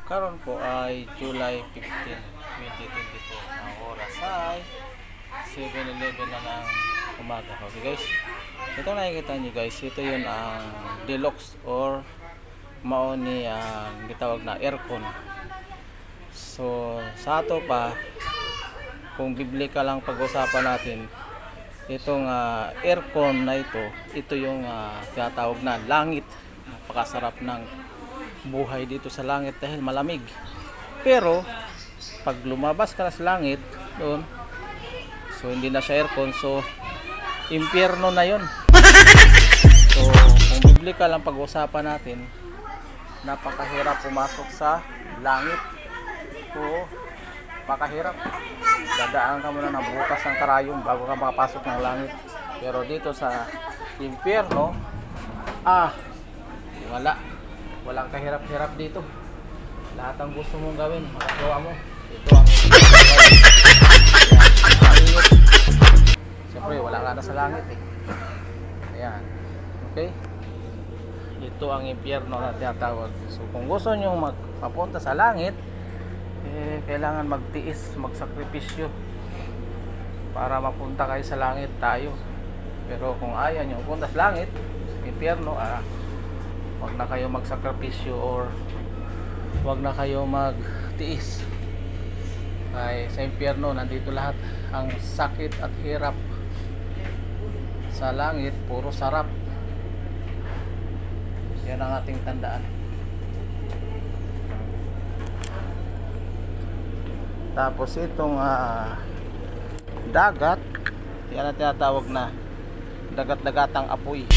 Karon po ay July 15, 2024. Ang oras ay 7:11 na ng umaga. Okay guys, ito nakikita nyo guys, ito yun ang deluxe or maoni ang gitawag na aircon. So sa ato pa, kung bibli ka lang pag-usapan natin, itong aircon na ito yung tinatawag na langit. Napakasarap ng buhay dito sa langit dahil malamig. Pero pag lumabas ka na sa langit doon, so hindi na siya aircon, so impyerno na yon. So kung bibli ka lang pag-usapan natin, napakahirap pumasok sa langit. So napakahirap, dadaan ka muna ng butas ng karayom bago ka makapasok ng langit. Pero dito sa impyerno, walang kahirap-hirap dito. Lahat ang gusto mong gawin, magagawa mo. Ito ang siyempre wala ka na sa langit eh. Ayan. Okay, ito ang impyerno na tinatawag. So kung gusto nyo magpapunta sa langit, kailangan magtiis, magsakripisyo para mapunta kayo sa langit tayo. Pero kung ayaw nyo punta sa langit, impyerno, wag na kayo magsakripisyo or wag na kayo magtiis. Ay sa impyerno nandito lahat. Ang sakit at hirap. Sa langit puro sarap. Yan ang ating tandaan. Tapos itong dagat, yan ang tinatawag na dagat-dagatang apoy.